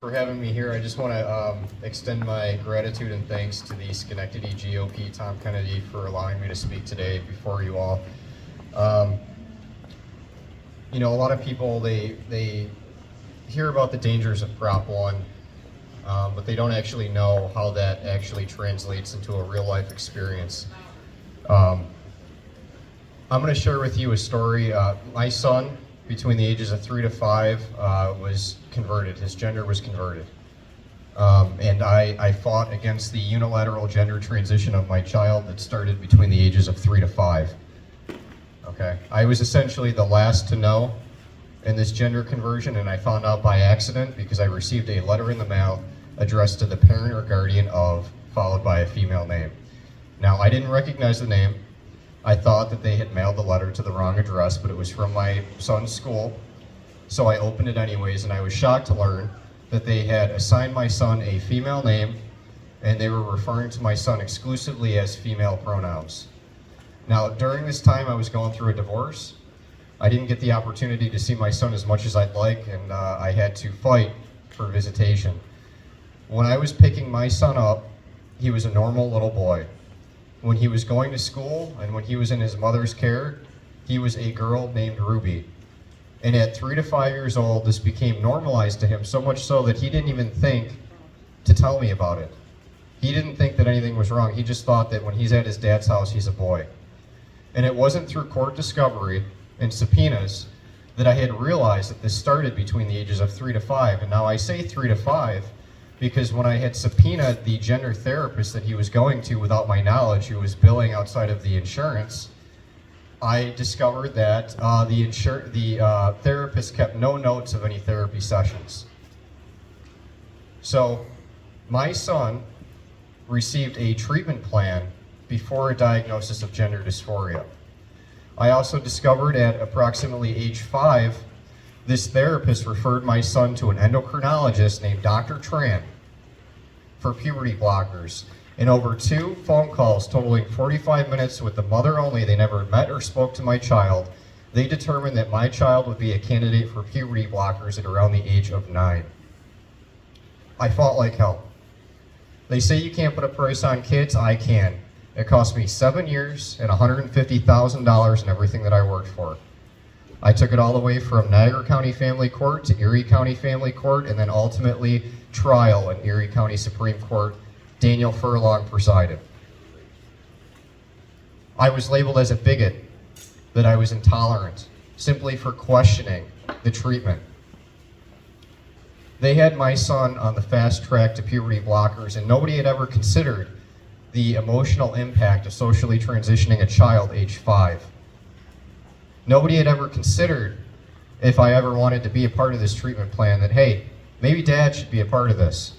For having me here. I just want to extend my gratitude and thanks to the Schenectady GOP, Tom Kennedy, for allowing me to speak today before you all. Um, a lot of people, they hear about the dangers of Prop 1, but they don't actually know how that actually translates into a real life experience. I'm going to share with you a story. My son, between the ages of 3 to 5, was converted. His gender was converted. And I fought against the unilateral gender transition of my child that started between the ages of 3 to 5. Okay, I was essentially the last to know in this gender conversion, and I found out by accident because I received a letter in the mail addressed to the parent or guardian of, followed by a female name. Now, I didn't recognize the name. I thought that they had mailed the letter to the wrong address, but it was from my son's school. So I opened it anyways, and I was shocked to learn that they had assigned my son a female name, and they were referring to my son exclusively as female pronouns. Now, during this time, I was going through a divorce. I didn't get the opportunity to see my son as much as I'd like, and I had to fight for visitation. When I was picking my son up, he was a normal little boy. When he was going to school and when he was in his mother's care, he was a girl named Ruby. And at 3 to 5 years old, this became normalized to him, so much so that he didn't even think to tell me about it. He didn't think that anything was wrong. He just thought that when he's at his dad's house, he's a boy. And it wasn't through court discovery and subpoenas that I had realized that this started between the ages of 3 to 5. And now I say 3 to 5 because when I had subpoenaed the gender therapist that he was going to without my knowledge, who was billing outside of the insurance, I discovered that the therapist kept no notes of any therapy sessions. So my son received a treatment plan before a diagnosis of gender dysphoria. I also discovered at approximately age 5, this therapist referred my son to an endocrinologist named Dr. Tran for puberty blockers. In over 2 phone calls totaling 45 minutes with the mother only, they never met or spoke to my child, they determined that my child would be a candidate for puberty blockers at around the age of 9. I fought like hell. They say you can't put a price on kids, I can. It cost me 7 years and $150,000 in everything that I worked for. I took it all the way from Niagara County Family Court to Erie County Family Court, and then ultimately trial in Erie County Supreme Court. Daniel Furlong presided. I was labeled as a bigot, that I was intolerant, simply for questioning the treatment. They had my son on the fast track to puberty blockers, and nobody had ever considered the emotional impact of socially transitioning a child age 5. Nobody had ever considered, if I ever wanted to be a part of this treatment plan, that, hey, maybe dad should be a part of this.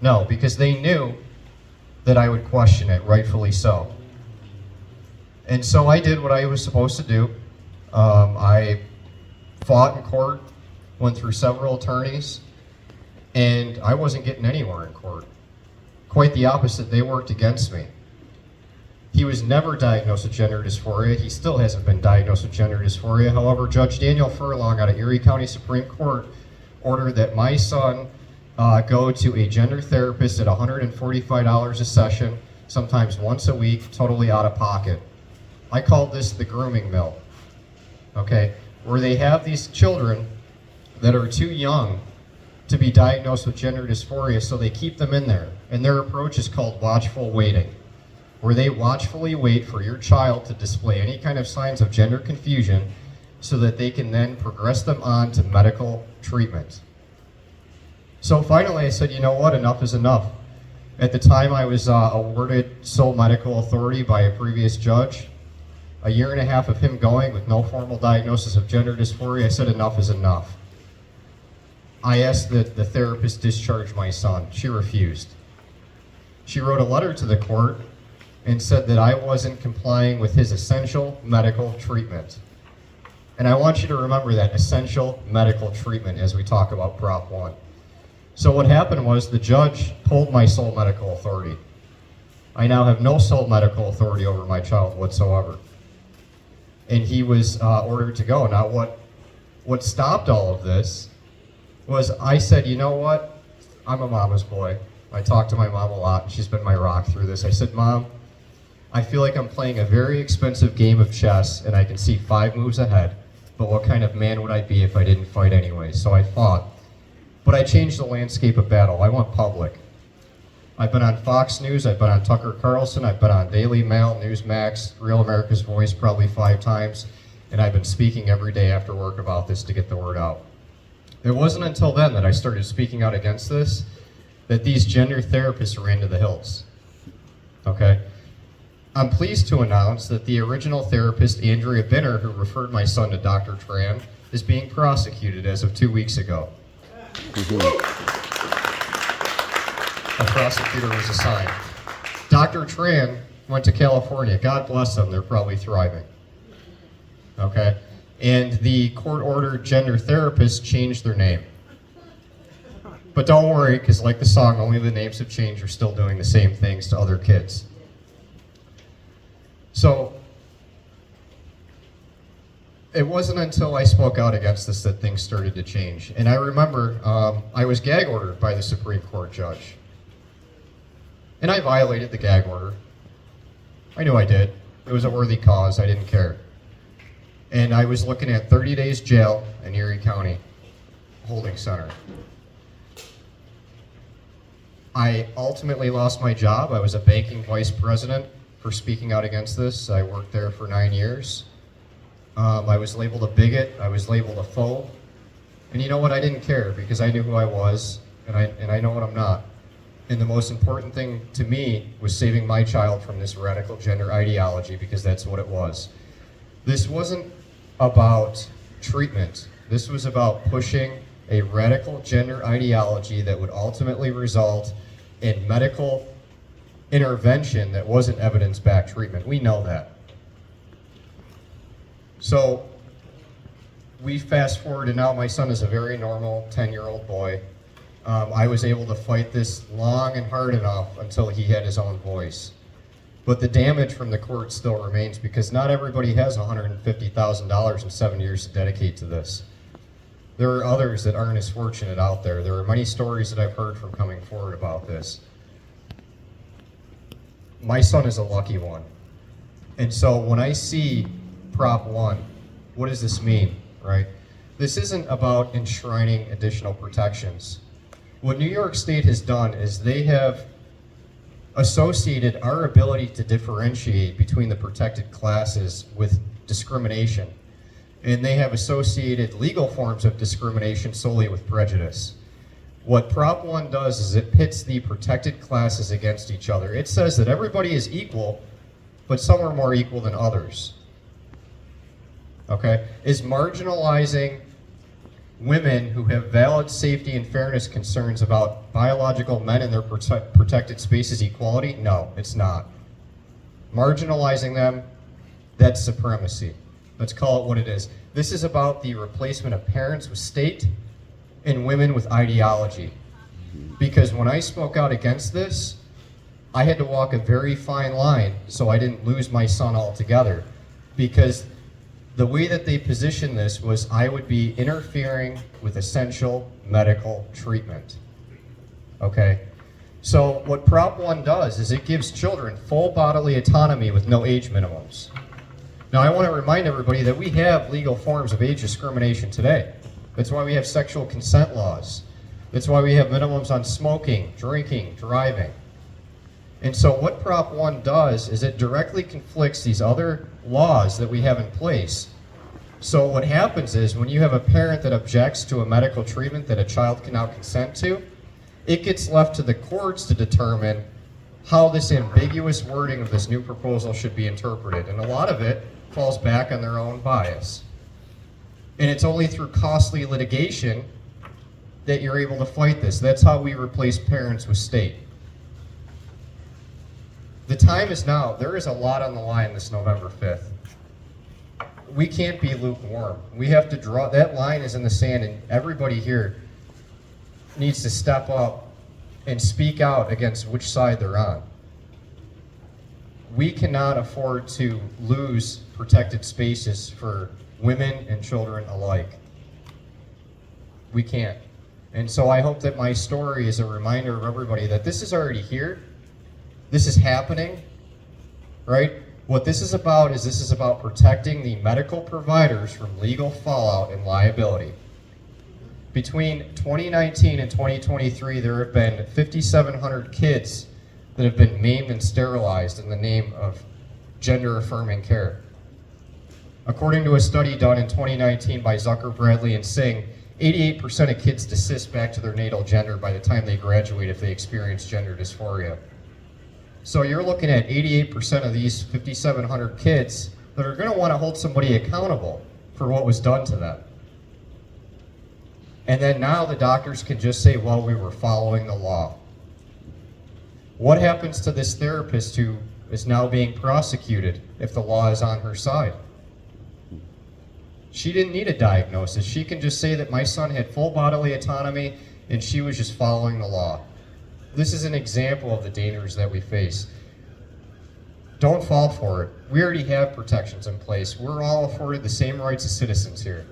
No, because they knew that I would question it, rightfully so. And so I did what I was supposed to do. I fought in court, went through several attorneys, and I wasn't getting anywhere in court. Quite the opposite, they worked against me. He was never diagnosed with gender dysphoria. He still hasn't been diagnosed with gender dysphoria. However, Judge Daniel Furlong out of Erie County Supreme Court ordered that my son go to a gender therapist at $145 a session, sometimes once a week, totally out of pocket. I called this the grooming mill, okay, where they have these children that are too young to be diagnosed with gender dysphoria, so they keep them in there. And their approach is called watchful waiting, where they watchfully wait for your child to display any kind of signs of gender confusion so that they can then progress them on to medical treatment. So finally I said, you know what, enough is enough. At the time I was awarded sole medical authority by a previous judge. A year and a half of him going with no formal diagnosis of gender dysphoria, I said enough is enough. I asked that the therapist discharge my son. She refused. She wrote a letter to the court and said that I wasn't complying with his essential medical treatment. And I want you to remember that, essential medical treatment, as we talk about Prop 1. So what happened was the judge pulled my sole medical authority. I now have no sole medical authority over my child whatsoever. And he was ordered to go. Now what stopped all of this was I said, you know what? I'm a mama's boy. I talk to my mom a lot. She's been my rock through this. I said, Mom, I feel like I'm playing a very expensive game of chess and I can see 5 moves ahead, but what kind of man would I be if I didn't fight anyway? So I fought. But I changed the landscape of battle. I went public. I've been on Fox News, I've been on Tucker Carlson, I've been on Daily Mail, Newsmax, Real America's Voice probably 5 times, and I've been speaking every day after work about this to get the word out. It wasn't until then that I started speaking out against this that these gender therapists ran to the hills. Okay? I'm pleased to announce that the original therapist, Andrea Binner, who referred my son to Dr. Tran, is being prosecuted as of 2 weeks ago. A prosecutor was assigned. Dr. Tran went to California. God bless them, they're probably thriving. Okay? And the court-ordered gender therapists changed their name. But don't worry, because like the song, only the names have changed, are still doing the same things to other kids. So, it wasn't until I spoke out against this that things started to change. And I remember I was gag ordered by the Supreme Court judge. And I violated the gag order. I knew I did. It was a worthy cause, I didn't care. And I was looking at 30 days jail in Erie County Holding Center. I ultimately lost my job. I was a banking vice president for speaking out against this. I worked there for 9 years. I was labeled a bigot. I was labeled a foe. And you know what? I didn't care because I knew who I was, and I know what I'm not. And the most important thing to me was saving my child from this radical gender ideology, because that's what it was. This wasn't about treatment. This was about pushing a radical gender ideology that would ultimately result in medical intervention that wasn't evidence-backed treatment. We know that. So we fast forward, and now my son is a very normal 10-year-old boy. I was able to fight this long and hard enough until he had his own voice. But the damage from the court still remains, because not everybody has $150,000 in 7 years to dedicate to this. There are others that aren't as fortunate out there. There are many stories that I've heard from coming forward about this. My son is a lucky one. And so when I see Prop 1, what does this mean, right? This isn't about enshrining additional protections. What New York State has done is they have associated our ability to differentiate between the protected classes with discrimination. And they have associated legal forms of discrimination solely with prejudice. What Prop 1 does is it pits the protected classes against each other. It says that everybody is equal, but some are more equal than others. Okay? Is marginalizing women who have valid safety and fairness concerns about biological men in their protected spaces equality? No, it's not. Marginalizing them, that's supremacy. Let's call it what it is. This is about the replacement of parents with state and women with ideology. Because when I spoke out against this, I had to walk a very fine line so I didn't lose my son altogether. Because the way that they positioned this was I would be interfering with essential medical treatment. Okay? So what Prop 1 does is it gives children full bodily autonomy with no age minimums. Now I want to remind everybody that we have legal forms of age discrimination today. That's why we have sexual consent laws. That's why we have minimums on smoking, drinking, driving. And so what Prop 1 does is it directly conflicts these other laws that we have in place. So what happens is when you have a parent that objects to a medical treatment that a child can now consent to, it gets left to the courts to determine how this ambiguous wording of this new proposal should be interpreted. And a lot of it falls back on their own bias. And it's only through costly litigation that you're able to fight this. That's how we replace parents with state. The time is now. There is a lot on the line this November 5th. We can't be lukewarm. We have to draw, that line is in the sand, and everybody here needs to step up and speak out against which side they're on. We cannot afford to lose protected spaces for women and children alike. We can't. And so I hope that my story is a reminder of everybody that this is already here. This is happening, right? What this is about protecting the medical providers from legal fallout and liability. Between 2019 and 2023, there have been 5,700 kids that have been maimed and sterilized in the name of gender-affirming care. According to a study done in 2019 by Zucker, Bradley, and Singh, 88% of kids desist back to their natal gender by the time they graduate if they experience gender dysphoria. So you're looking at 88% of these 5,700 kids that are going to want to hold somebody accountable for what was done to them. And then now the doctors can just say, well, we were following the law. What happens to this therapist who is now being prosecuted if the law is on her side? She didn't need a diagnosis. She can just say that my son had full bodily autonomy and she was just following the law. This is an example of the dangers that we face. Don't fall for it. We already have protections in place. We're all afforded the same rights as citizens here.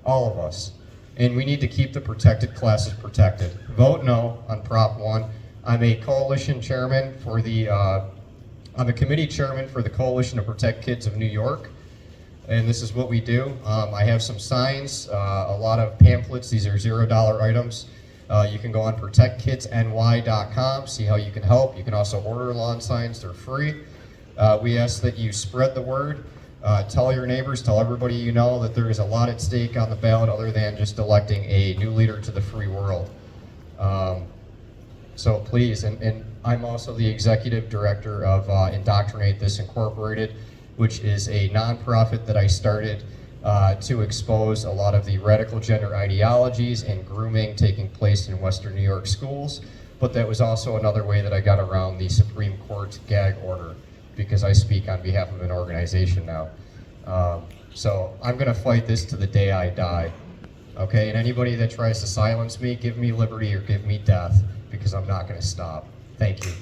All of us. And we need to keep the protected classes protected. Vote no on Prop 1. I'm a coalition chairman for I'm a committee chairman for the Coalition to Protect Kids of New York. And this is what we do. I have some signs, a lot of pamphlets. These are $0 items. You can go on protectkidsny.com, see how you can help. You can also order lawn signs, they're free. We ask that you spread the word. Tell your neighbors, tell everybody you know that there is a lot at stake on the ballot other than just electing a new leader to the free world. So please, and I'm also the executive director of Indoctrinate This Incorporated, which is a nonprofit that I started to expose a lot of the radical gender ideologies and grooming taking place in Western New York schools. But that was also another way that I got around the Supreme Court gag order, because I speak on behalf of an organization now. So I'm gonna fight this to the day I die, okay? And anybody that tries to silence me, give me liberty or give me death, because I'm not gonna stop. Thank you.